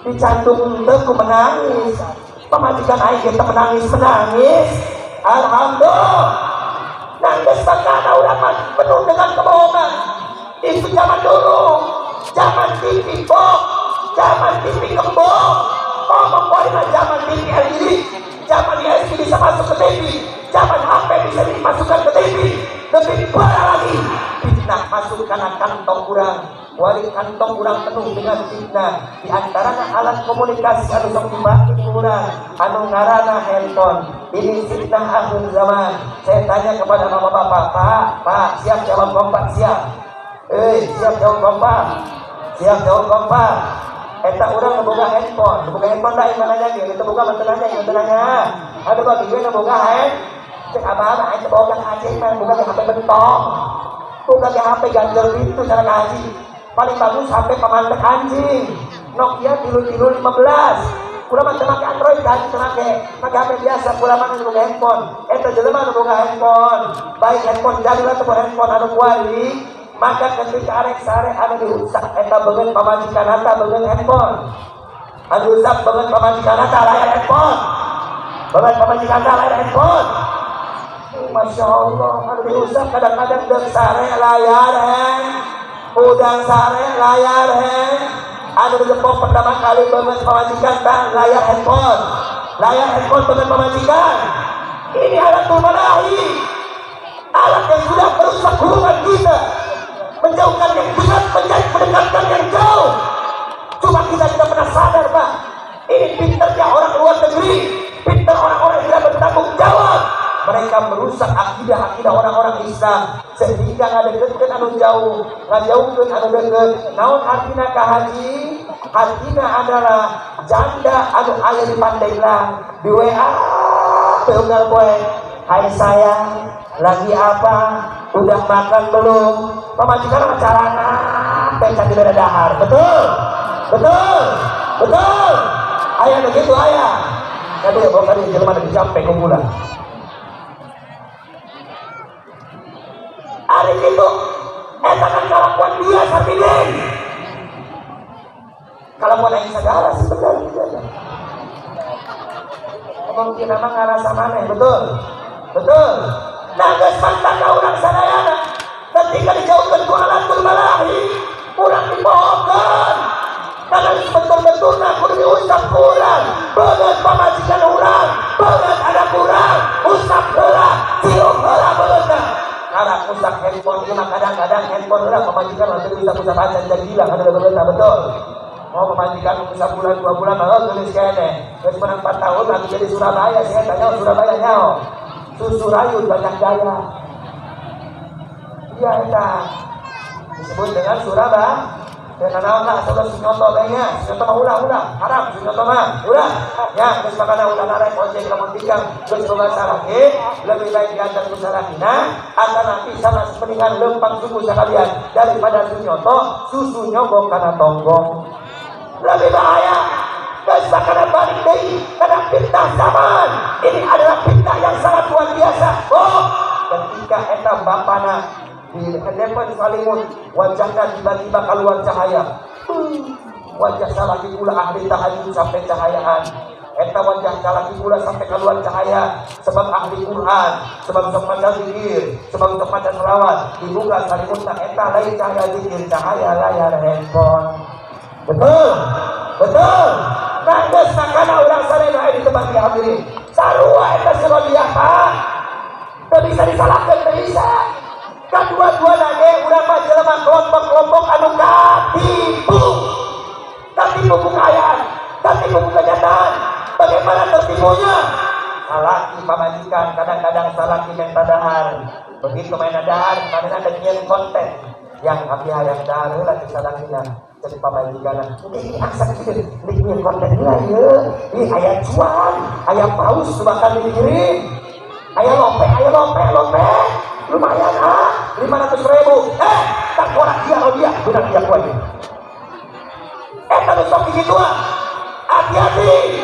Dicantum ku menangis. Pemajikan ayah kita menangis. Alhamdulillah. Nangis karena udah penuh dengan kebohongan. Itu zaman dulu, zaman TV box, zaman TV kembang. Ngomong kualitas zaman TV LED, zaman USB bisa masuk ke TV, zaman HP bisa dimasukkan ke TV. Lebih parah lagi, fitnah masuk karena kantong kurang, wali kantong kurang penuh dengan fitnah. Di antaranya alat komunikasi anu sok dibagi kurang, anu ngaranna handphone. Ini fitnah akhir zaman. Saya tanya kepada bapak-bapak, Pak, siap jawab kompak siap? Siap jawab kompak? Siap jawab kompak? Eta orang boga handphone dah yang nanya dia, kita boga mantenanya, ada bagi gue boga cek apa aja boga aja kan boga HP bentok, boga HP ganjel itu cara ngaji, paling bagus HP pemantek anjing, Nokia 3315, kurang manten pakai Android kan, pakai HP biasa, kurang manten boga handphone, eta jelema boga handphone, baik handphone jadilah tuh handphone anu kuali. Maka ketika arek-arek ada dirusak eta beungeun pamajikan hata beungeun handphone. Anu rusak beungeun pamajikan hata layar handphone. Beungeun pamajikan hata layar handphone. Masya Allah, anu dirusak kadang-kadang deuk sare layar udang sare layar anu dijempok pertama kali beungeun pamajikan hata layar handphone. Layar handphone beungeun pamajikan. Ini alatul malahi. Alat yang sudah merusak hubungan kita, menjauhkan yang dekat, mendekatkan yang jauh. Cuma kita tidak pernah sadar, Pak. Ini pinternya orang luar negeri, pinter orang-orang yang tidak bertanggung jawab. Mereka merusak akidah orang-orang Islam, sehingga ngadeket anu jauh, ngajauhkeun anu deukeut. Naon artina ka haji? Artina adalah janda anu aya di Pandeglang, di WA peunggal poe. Hai sayang, lagi apa? Udah makan belum? Pemajikan acarana pencet di dahar. Betul. Ayah begitu ayah. Tadi ya bawa tadi jelema di sampai kumpulan. Hari itu eta kan kalakuan dia sarpidin. Kalakuan aing sagala sebenarnya. Mungkin nama ngarasa mana, betul. Nah, geus mantana urang sadayana ketika dijauhkeun ku alatul malahi, urang dibohongkeun. Karena betul-betulna kudu diusap kurang, beungeut pamajikan urang, beungeut anak urang, usap heula, cium heula beungeutna. Karena usap handphone ieu mah kadang-kadang handphone urang pamajikan mah teu usap-usap acan dan hilang ada beungeutna betul. Mau pemajikan bisa bulan 2 bulan baru tulis kene. Geus menang 4 tahun lagi jadi Surabaya, saya tanya Surabaya nyao. Susu rayu banyak gaya. Iya eta. Disebut dengan Surabaya. Dengan nama asal sinyoto lainnya. Sinyoto mah ulah, haram sinyoto mah. Ulah. Ya, geus makana ulah narek ojek lamun tikang geus boga sarake, lebih baik diantar ku sarahina atau nanti sama sepeningan lempang suku sakalian daripada sinyoto susu nyogok kana tonggong. Lebih bahaya. Geus makana balik deui kana fitnah zaman. Ini adalah fitnah yang sangat luar biasa. Ketika eta bapana di depan Salimut, wajahnya tiba-tiba keluar cahaya. Wajah salaki pula ahli tahajud sampai cahayaan. Eta wajah salaki pula sampai keluar cahaya. Sebab ahli Quran, sebab sok maca zikir, sebab sok maca selawat. Dibuka Salimut na eta lain cahaya zikir, cahaya layar handphone. Betul. Nah, geus makana urang sadaya di tempat dihadiri. Sarua eta sebagian Pak. Teu bisa disalahkeun, teu bisa. Kadua-duana ge urang mah jelema kelompok-kelompok anu katipu. ibunya. Salaki pamajikan kadang-kadang salaki minta dahar. Begitu main dahar, mana ada nyian konten yang api yang dahar lagi salakinya. Jadi pamajikan ini asal gitu, nyian konten ya. Ini ayat cuan, ayat paus bakal dikirim. Ayat lope. Lumayan 500.000. Tak korak dia benar dia kuat. Kalau sok gitu hati-hati.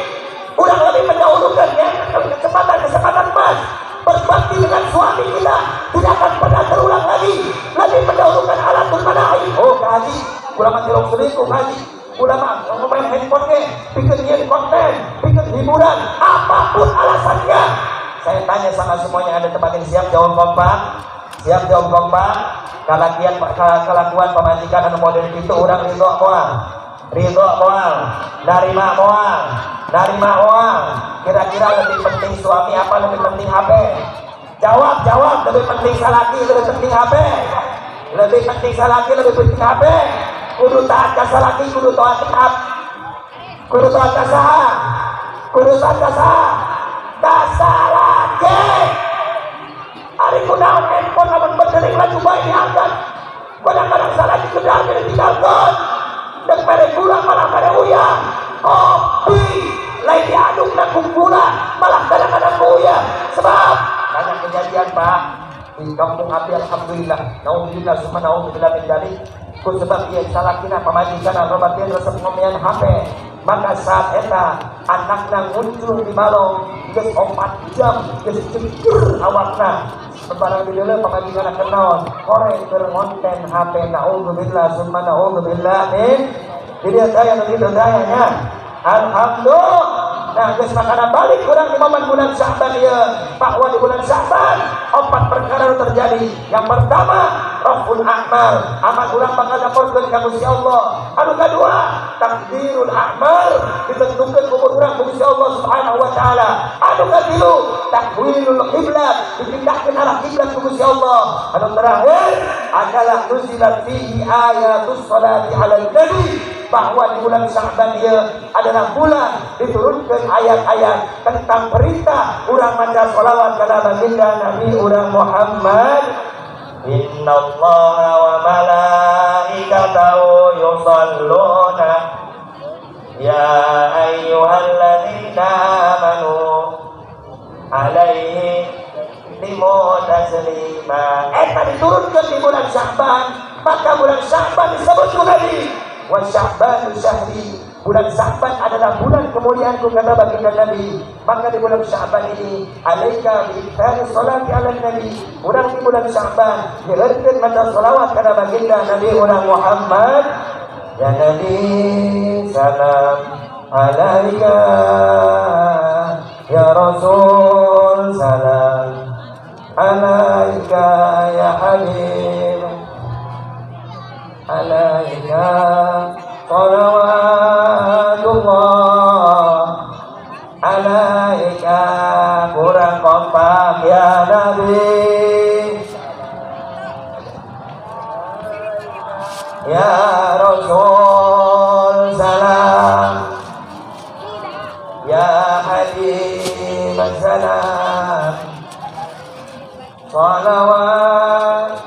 Udah lebih mendahulukan ya kesempatan emas berbakti dengan suami kita tidak akan pernah terulang lagi. Lebih mendahulukan alatul mana'i. Oh haji, ulama tilong selingkuh haji. Ulama main handphone bikin konten, bikin hiburan, apapun alasannya. Saya tanya sama semuanya, ada tempat yang siap jawab kompak? Siap jawab kompak? Kelakuan pemajikan anu model itu orang ridho moal, narima moal. Kira-kira lebih penting suami apa lebih penting HP? Jawab, lebih penting salaki, lebih penting HP. Lebih penting salaki, lebih penting HP. Kudu taat ka salaki, kudu taat ka saha? Kudu taat ka saha? Ka salaki. Ari kunaon handphone lamun berdering laju bae diangkat. Kadang-kadang salaki kedah ditinggalkeun. Dan pada pulang malah pada uyah. Kopi lain diaduk dan kumpulan malah kadang-kadang uyah. Sebab banyak kejadian Pak di kampung Abi, alhamdulillah. Nauzubillah summa nauzubillah min dzalik. Sebab dia salah kira pamajikan robat dia resep ngomean HP. Maka saat eta anakna muncul di balong geus 4 jam geus cekur awakna. Sebarang di dalam pemajikan kenaon korek ngonten HP. Na'udzubillah summa na'udzubillah min jadi daya begitu dayanya. Alhamdulillah. Nah geus makanan balik kurang di momen bulan Sya'ban ya bahwa di bulan Sya'ban 4 perkara terjadi. Yang pertama raful a'mal, amal urang bakal daporkeun ka Gusti Allah. Anu kadua takdirul a'mal, ditentukeun umur urang ku Gusti Allah Subhanahu wa taala. Anu katilu takwilul qiblat, dipindahkeun arah kiblat ku Gusti Allah. Anu terakhir adalah nuzilat fihi ayatus sholati 'alan nabi, bahwa di bulan Sya'ban dia adalah bulan diturunkan ayat-ayat tentang perintah urang maca sholawat kana baginda Nabi urang Muhammad. Innallaha wa malaikatahu yusholluna ya ayyuhalladzina amanu alaihi limu taslima. Eta diturunkan di bulan Sya'ban, maka bulan Sya'ban disebut Nabi. Wa Sya'banu syahri, bulan Sya'ban adalah bulan kemuliaanku kata baginda Nabi. Maka di bulan Sya'ban ini alaika bi iktsari sholati 'alan nabi. Urang di bulan Sya'ban dilerkeun maca shalawat kana baginda Nabi urang Muhammad. Ya Nabi salam alaika, ya Rasul salam alaika, ya Habib alaika salawatullah alaika. Kurang kompak ya Nabi, ya Rasul salam, ya Habib salam salawat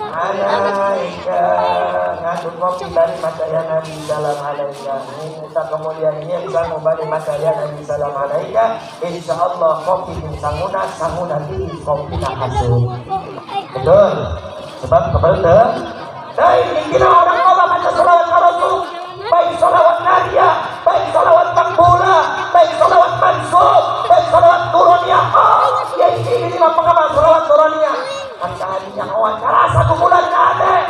alaika. Ngandung kopi dari mataya Nabi salam alaika. Kita kemudian ini bisa membalik mataya Nabi salam alaika. Insyaallah kopi di sanguna di kopi hasil. Betul. Sebab kepada dari kita orang Allah baca salawat Rasul, baik salawat Nadia, baik salawat Makbula, baik salawat Mansub, baik salawat Turuniyah. Ya ini lima pengamal salawat Turuniyah. Angka hadinya wawancara 1 bulan ada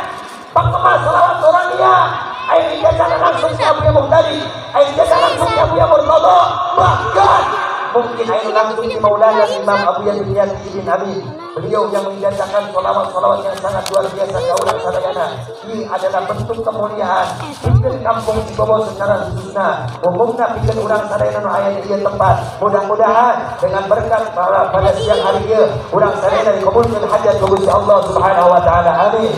pengemas salawat Turuniyah. Air jalan langsung ke Abu Yamur tadi, air jalan langsung ke Abu Yamur Todo. Bahkan mungkin air langsung di Maulana Imam Abu Yazid bin Habib. Beliau yang menjajakan salawat-salawat yang sangat luar biasa kaulah sadayana. Ini adalah bentuk kemuliaan. Bikin kampung Cibobo secara khususnya umumnya bikin orang sadayana ayat dia tempat. Mudah-mudahan dengan berkat pada siang hari dia orang sadayana dikabulkan hajat kepada Allah Subhanahu wa taala. Amin.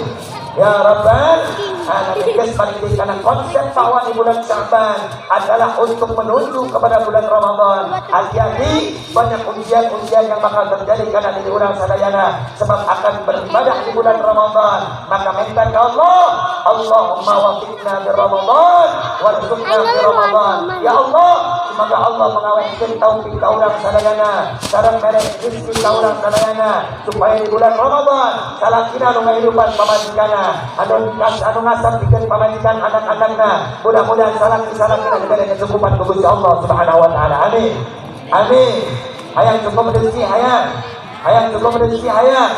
Ya Rabbal Nanti guys balik karena konsep bahwa di bulan Sya'ban adalah untuk menuju kepada bulan Ramadan. Hati-hati, banyak ujian-ujian yang bakal terjadi karena diri orang sadayana sebab akan beribadah di bulan Ramadan. Maka minta ke Allah, Allahumma wafiqna di Ramadan warzuqna di Ramadan. Ya Allah, semoga Allah mengawetkan taufik ka urang sadayana sareng merek rezeki ka urang sadayana supaya di bulan Ramadan salakina nu ngahirupan pamajikanna anu ngasap bikin pamajikan anak-anakna. Mudah-mudahan salaki-salakina diberi kecukupan ku Gusti Allah Subhanahu wa taala. Amin. Amin. Hayang cukup rezeki hayang cukup rezeki hayang.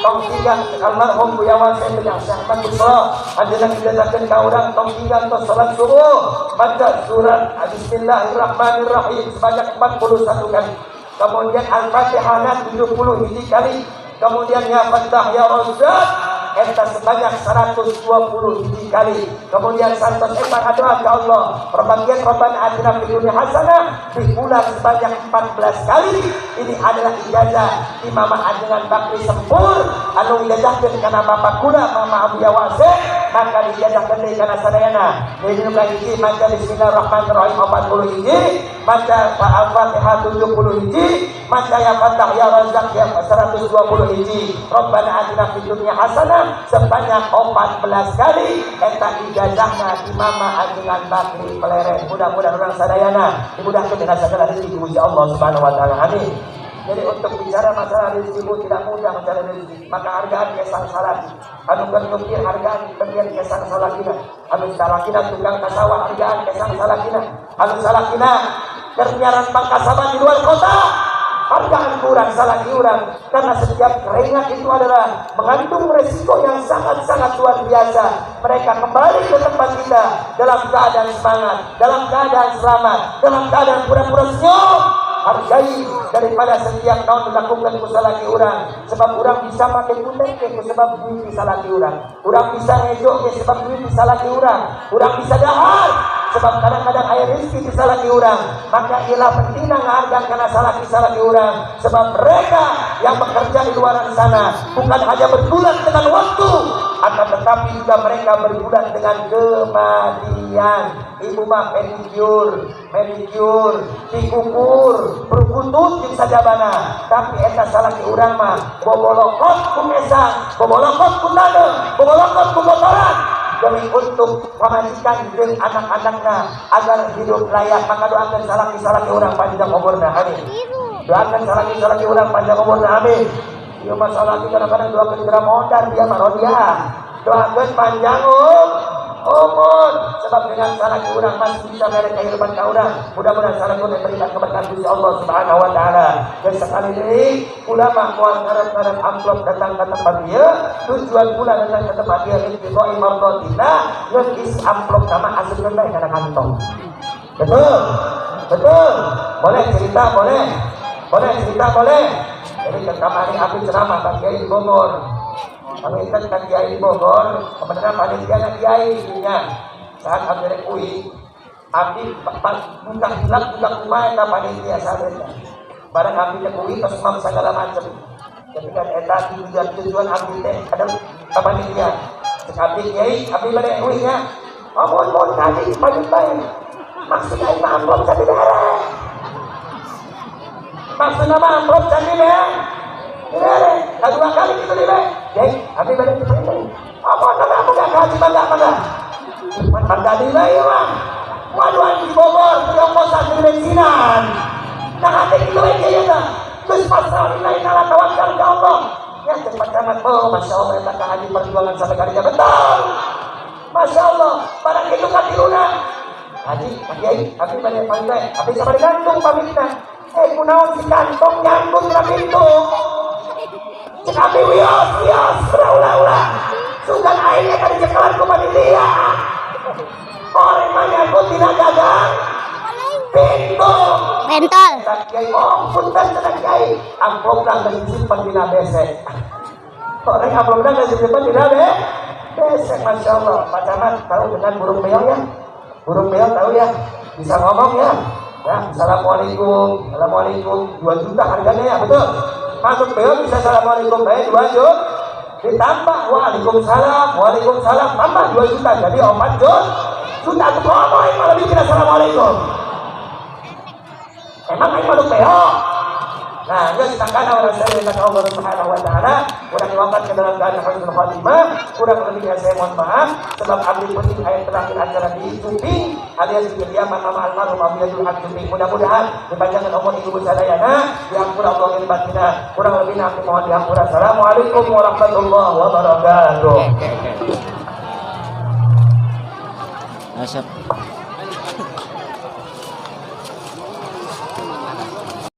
Tong tiga almarhum Buya Wasen bin Ahmad Busra adalah didatangkan ka urang tong tiga tos salat subuh baca surat Bismillahirrahmanirrahim sebanyak 41 kali. Kemudian Al-Fatihah 70 hiji kali. Kemudian Ya Fattah Ya Razzaq eta sebanyak 120 hiji kali. Kemudian santos eta doa ke Allah perbagian Rabbana atina fid dunya hasanah di bulan sebanyak 14 kali. Ini adalah ijazah Imam Ajengan Bakri Sempur anu ijazahkeun kana bapak kula Mama Abu Yawase maka dijazahkeun deui kana sadayana. Jadi nu hiji maca Bismillahirrahmanirrahim 40 hiji, maca Al-Fatihah 70 hiji, maca Ya Fattah Ya Razzaq 120 hiji. Rabbana atina fid dunya hasanah sebanyak 14 kali. Eta ijazahna Imam Ajengan Bakri Peleret. Mudah-mudahan orang sadayana dimudahkeun dengan segala rezeki Gusti Allah Subhanahu wa taala. Amin. Jadi untuk bicara masalah rezeki tidak mudah mencari rezeki. Maka hargaan kesang salaki. Anu berpikir hargaan bagian kesang salakina. Anu salakina tukang kasawah hargaan kesang salakina. Anu salakina kerjaan pangkasaban di luar kota. Hargaan kurang salaki urang karena setiap keringat itu adalah mengandung resiko yang sangat-sangat luar biasa. Mereka kembali ke tempat kita dalam keadaan semangat, dalam keadaan selamat, dalam keadaan pura-pura senyum. Hargai daripada setiap tahun dilakukan kusalaki orang sebab orang bisa pakai kutek sebab duit disalaki orang bisa ngejok sebab duit disalaki orang bisa dahar sebab kadang-kadang air rezeki disalaki orang. Maka ialah pentingnya menghargai karena salaki orang sebab mereka yang bekerja di luar sana bukan hanya berbulan dengan waktu akan tetapi juga mereka berbulan dengan kematian. Ibu mah pedikur dikukur berkutut di sajabana tapi eta salaki urang mah bobolokot ku mesang bobolokot ku tandem bobolokot ku motoran demi untuk pamajikan jeung anak-anakna agar hidup layak. Maka doakan salaki-salaki urang panjang umurna. Amin. Doakan salaki-salaki urang panjang umurna. Amin. Ieu masalah kadang-kadang doakan geura modal dia mah rodia. Doakan panjang umur sebab dengan salaki urang masih bisa mereka kehidupan ka urang. Mudah-mudahan salaki urang diberikan keberkahan Gusti Allah Subhanahu wa taala. Dan sekali deui ulama moal ngarep-ngarep amplop datang ke tempat dia, tujuan pula datang ke tempat dia itu imam rotina ngeis amplop sama asupkeun bae kana kantong. Betul. Boleh cerita boleh. Jadi kemarin aku ceramah Pak Kiai Bogor. Pengingat Pak Kiai Bogor, kebenaran panitia Kiai nya saat abdi UI, abdi budak kumaha ka panitia sadaya. Barang abdi UI tos mam segala macam. Ketika eta tujuan abdi teh ada ka panitia. Cek abdi Kiai, abdi bade UI nya. Mohon tadi pagi bae. Maksudnya itu amplop jadi darah. Maksudnya amplop jadi darah. Kedua kali gitu nih bang. Jadi, abdi bade itu. Apa nama aku gak kaji bangga. Bangga di bae mah. Waduh di Bogor, yang kosan di bensinan. Nah hati itu aja ya dah. Terus pasal ini kalau tawakal ke Allah. Ya cepat amat. Oh masya Allah kita haji perjuangan sampai kalinya betul. Masya Allah. Barang itu kan dilunak. Haji, Kiai, abdi bade pantai. Abdi sama digantung pamitna. Kunaon si kantong nyangkut na pintu. Cek abdi wios, berulah-ulah. Sugan airnya kan dicekalan ku panitia. Orang menyangkut tidak gagang pintu. Bentol. Kiai, punten cenah Kiai. Amplopna geus disimpen dina besek. Orang amplopna geus disimpen dina besek. Masya Allah. Pak Camat tahu dengan burung beo ya? Burung beo tahu ya? Bisa ngomong ya? Ya, assalamualaikum, 2 juta harganya ya, betul? Masuk beo bisa assalamualaikum, 2 juta. ditambah waalaikumsalam tambah 2 juta jadi 4 juta tuh ngomong malah bikin assalamualaikum emang aing malu peo. Nah, dia disangkana orang saya minta ke Allah Subhanahu wa taala, kurang diwakilkan ke dalam keadaan husnul khatimah, kurang lebihnya saya mohon maaf sebab abdi penting ayat terakhir acara di Cuping, alias di Kediaman Mama Almarhum Abdul Haq Cuping. Mudah-mudahan dipanjangkan umur ibu sadayana, diampura Allah yang batina, kurang lebihnya aku mohon diampura. Assalamualaikum warahmatullahi wabarakatuh. Asap.